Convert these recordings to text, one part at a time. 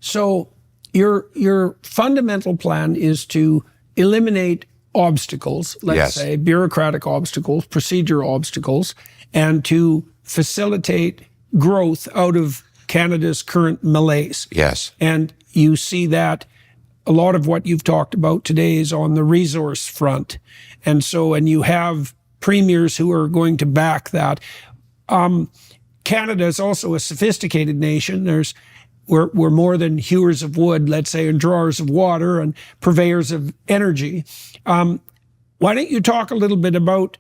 So your fundamental plan is to eliminate obstacles, let's say bureaucratic obstacles, procedure obstacles, and to facilitate growth out of Canada's current malaise. Yes. And you see that a lot of what you've talked about today is on the resource front. And you have premiers who are going to back that. Canada is also a sophisticated nation. We're more than hewers of wood, let's say, and drawers of water and purveyors of energy. Why don't you talk a little bit about,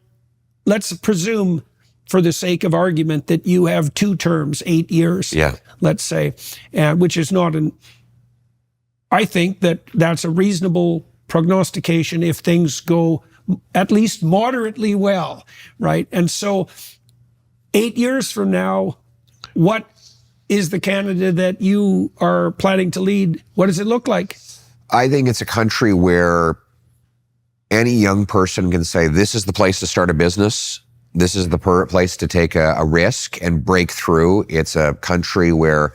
let's presume, for the sake of argument, that you have 2 terms, 8 years, let's say, which is not I think that's a reasonable prognostication if things go at least moderately well, right? And so 8 years from now, what is the Canada that you are planning to lead? What does it look like? I think it's a country where any young person can say, this is the place to start a business. This is the place to take a risk and break through. It's a country where,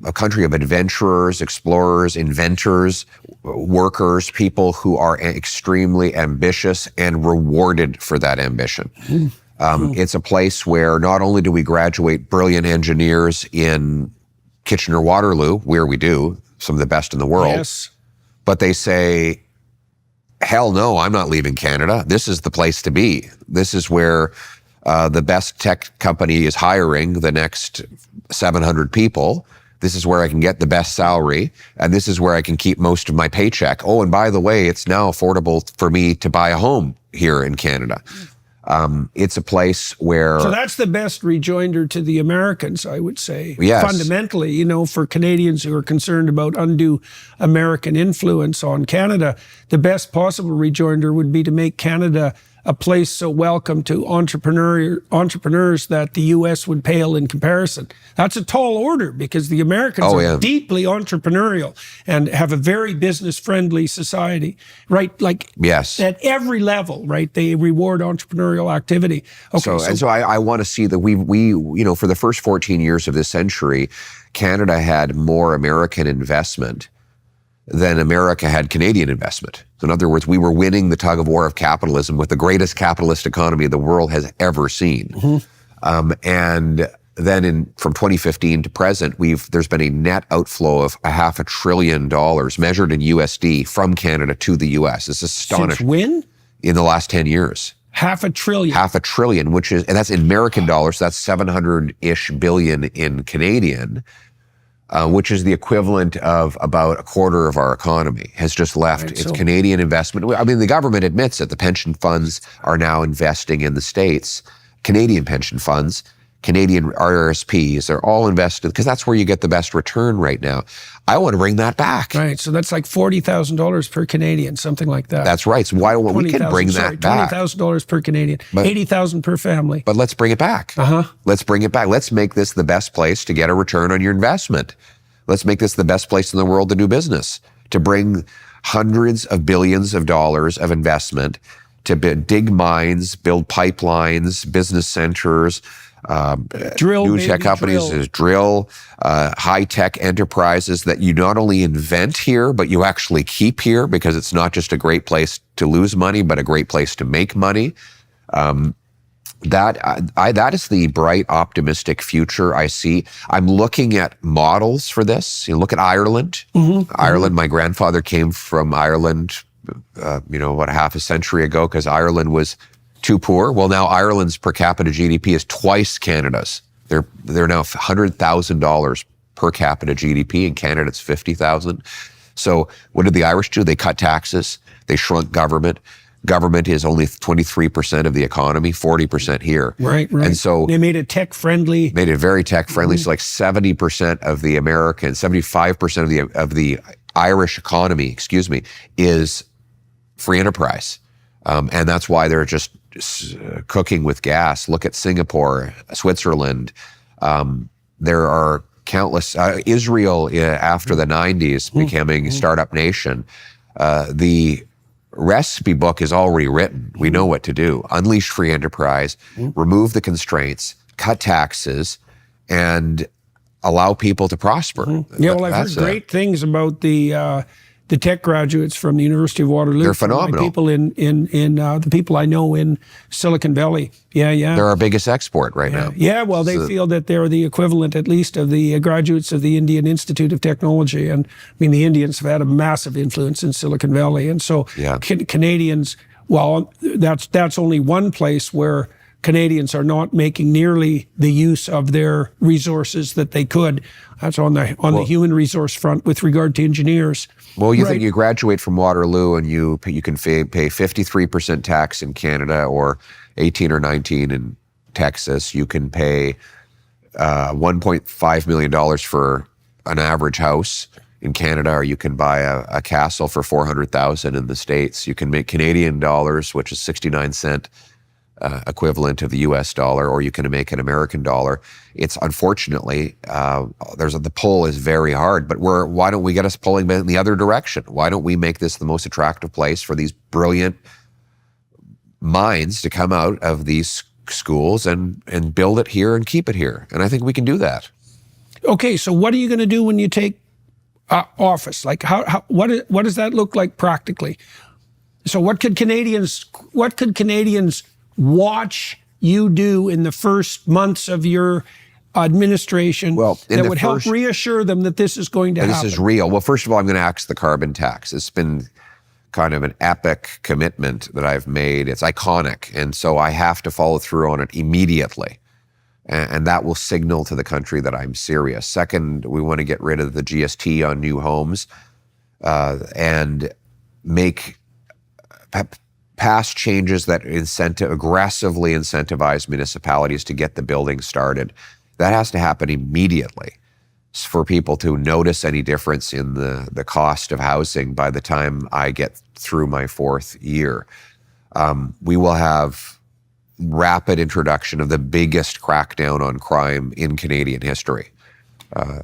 a country of adventurers, explorers, inventors, workers, people who are extremely ambitious and rewarded for that ambition. It's a place where not only do we graduate brilliant engineers in Kitchener-Waterloo, where we do, some of the best in the world, but they say, hell no, I'm not leaving Canada. This is the place to be. This is where the best tech company is hiring the next 700 people. This is where I can get the best salary, and this is where I can keep most of my paycheck. Oh, and by the way, it's now affordable for me to buy a home here in Canada. It's a place where... So that's the best rejoinder to the Americans, I would say. Yes. Fundamentally, for Canadians who are concerned about undue American influence on Canada, the best possible rejoinder would be to make Canada a place so welcome to entrepreneurs that the U.S. would pale in comparison. That's a tall order because the Americans are deeply entrepreneurial and have a very business-friendly society, right? Like at every level, right? They reward entrepreneurial activity. Okay, so I want to see that we for the first 14 years of this century, Canada had more American investment than America had Canadian investment. So in other words, we were winning the tug of war of capitalism with the greatest capitalist economy the world has ever seen. And then from 2015 to present, there's been a net outflow of $500 billion measured in USD from Canada to the US. It's astonishing. Since when? In the last 10 years. $500 billion. $500 billion, and that's in American dollars. So that's 700-ish billion in Canadian. Which is the equivalent of about a quarter of our economy has just left its Canadian investment. I mean, the government admits it. The pension funds are now investing in the States. Canadian pension funds, Canadian RRSPs, they're all invested because that's where you get the best return right now. I want to bring that back. Right, so that's like $40,000 per Canadian, something like that. That's right. So why don't we can bring that back? $20,000 per Canadian, $80,000 per family. But let's bring it back. Let's bring it back. Let's make this the best place to get a return on your investment. Let's make this the best place in the world to do business, to bring hundreds of billions of dollars of investment, to dig mines, build pipelines, business centers, new tech companies, drill high-tech enterprises that you not only invent here, but you actually keep here because it's not just a great place to lose money, but a great place to make money. That is the bright, optimistic future I see. I'm looking at models for this. Look at Ireland. Ireland, my grandfather came from Ireland, about half a century ago because Ireland was too poor. Well, now Ireland's per capita GDP is twice Canada's. They're now $100,000 per capita GDP. In Canada, it's $50,000. So what did the Irish do? They cut taxes. They shrunk government. Government is only 23% of the economy, 40% here. Right. And so they made it tech-friendly. Made it very tech-friendly. So like 70% of the American, 75% of the Irish economy, is free enterprise. And that's why they're just cooking with gas. Look at Singapore, Switzerland. There are countless, Israel after the 90s becoming a startup nation. The recipe book is already written. We know what to do. Unleash free enterprise, remove the constraints, cut taxes, and allow people to prosper. Yeah, well, I've heard great things about the tech graduates from the University of Waterloo. They're phenomenal. People in the people I know in Silicon Valley. Yeah. They're our biggest export right now. Yeah, well, they feel that they're the equivalent, at least, of the graduates of the Indian Institute of Technology. And I mean, the Indians have had a massive influence in Silicon Valley. And so Canadians, well, that's only one place where Canadians are not making nearly the use of their resources that they could. That's on the human resource front with regard to engineers. Well, you think you graduate from Waterloo and you can pay 53% tax in Canada or 18 or 19 in Texas. You can pay $1.5 million for an average house in Canada, or you can buy a castle for $400,000 in the States. You can make Canadian dollars, which is 69-cent equivalent of the US dollar, or you can make an American dollar. It's unfortunately, the pull is very hard, but why don't we get us pulling in the other direction? Why don't we make this the most attractive place for these brilliant minds to come out of these schools and build it here and keep it here? And I think we can do that. Okay, so what are you going to do when you take office? Like, what does that look like practically? So what could Canadians watch you do in the first months of your administration that would help reassure them that this is going to happen? This is real. Well, first of all, I'm going to axe the carbon tax. It's been kind of an epic commitment that I've made. It's iconic. And so I have to follow through on it immediately. And that will signal to the country that I'm serious. Second, we want to get rid of the GST on new homes and make pass changes that aggressively incentivize municipalities to get the building started. That has to happen immediately for people to notice any difference in the cost of housing by the time I get through my fourth year. We will have rapid introduction of the biggest crackdown on crime in Canadian history.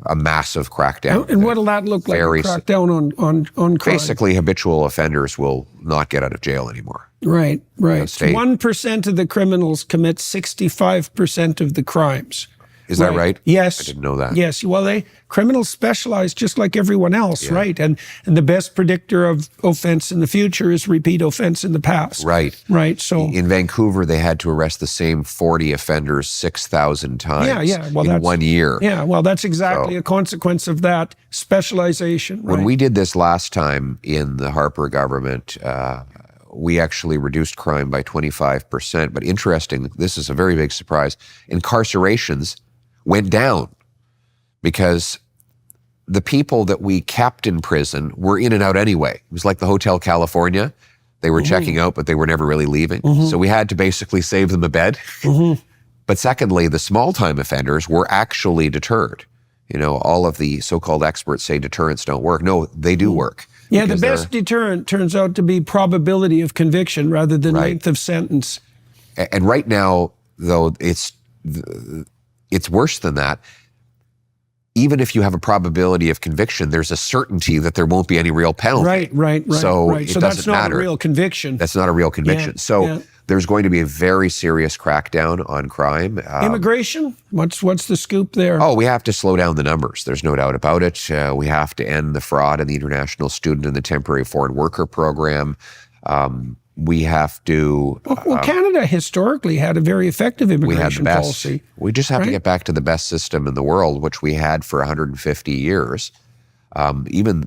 A massive crackdown. And what will that look like, a crackdown on crime? Basically, habitual offenders will not get out of jail anymore. Right. 1% of the criminals commit 65% of the crimes. Is that right? Yes. I didn't know that. Yes. Well, criminals specialize just like everyone else, right? And the best predictor of offense in the future is repeat offense in the past. Right. So in Vancouver, they had to arrest the same 40 offenders 6,000 times in 1 year. Yeah, well, that's exactly a consequence of that specialization. Right? When we did this last time in the Harper government, we actually reduced crime by 25%. But interesting, this is a very big surprise, incarcerations went down because the people that we kept in prison were in and out anyway. It was like the Hotel California. They were checking out, but they were never really leaving. So we had to basically save them a bed. But secondly, the small-time offenders were actually deterred. You know, all of the so-called experts say deterrents don't work. No, they do work. Yeah, the best deterrent turns out to be probability of conviction rather than length of sentence. And right now, though, it's worse than that. Even if you have a probability of conviction, there's a certainty that there won't be any real penalty. Right. So it so doesn't that's not matter. a real conviction. That's not a real conviction. There's going to be a very serious crackdown on crime. Immigration? What's the scoop there? Oh, we have to slow down the numbers. There's no doubt about it. We have to end the fraud in the international student and the temporary foreign worker program. We have to... Well, Canada historically had a very effective immigration policy. We just have to get back to the best system in the world, which we had for 150 years. Even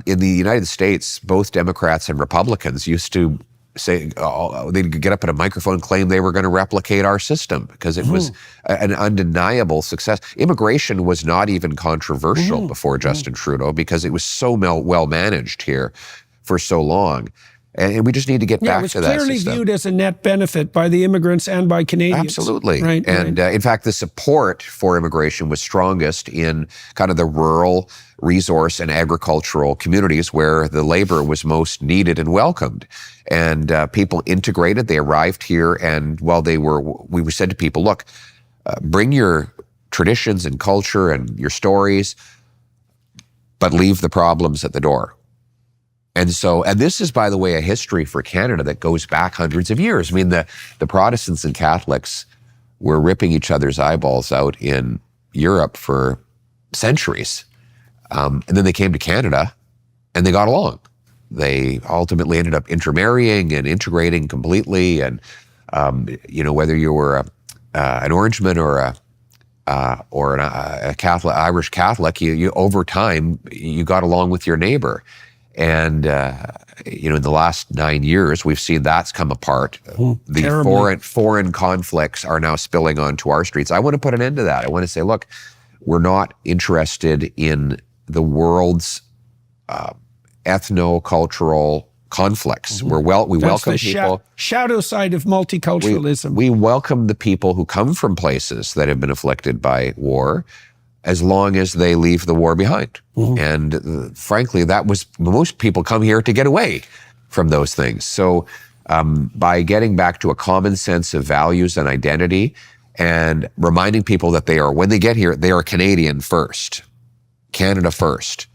in the United States, both Democrats and Republicans used to say, they'd get up at a microphone and claim they were going to replicate our system because it was an undeniable success. Immigration was not even controversial before Justin Trudeau because it was so well managed here for so long. And we just need to get back to that system. It was clearly viewed as a net benefit by the immigrants and by Canadians. Absolutely. In fact, the support for immigration was strongest in kind of the rural, resource, and agricultural communities where the labor was most needed and welcomed. And people integrated, they arrived here, and while we said to people, look, bring your traditions and culture and your stories, but leave the problems at the door. And this is, by the way, a history for Canada that goes back hundreds of years. I mean, the Protestants and Catholics were ripping each other's eyeballs out in Europe for centuries. And then they came to Canada and they got along. They ultimately ended up intermarrying and integrating completely. And, whether you were an Orangeman or a Catholic, Irish Catholic, you over time, you got along with your neighbor. And, in the last 9 years, we've seen that's come apart. The foreign conflicts are now spilling onto our streets. I want to put an end to that. I want to say, look, we're not interested in the world's ethno-cultural conflicts. We welcome people. Shadow side of multiculturalism. We welcome the people who come from places that have been afflicted by war, as long as they leave the war behind. And frankly, most people come here to get away from those things. So by getting back to a common sense of values and identity, and reminding people that when they get here, they are Canadian first, Canada first.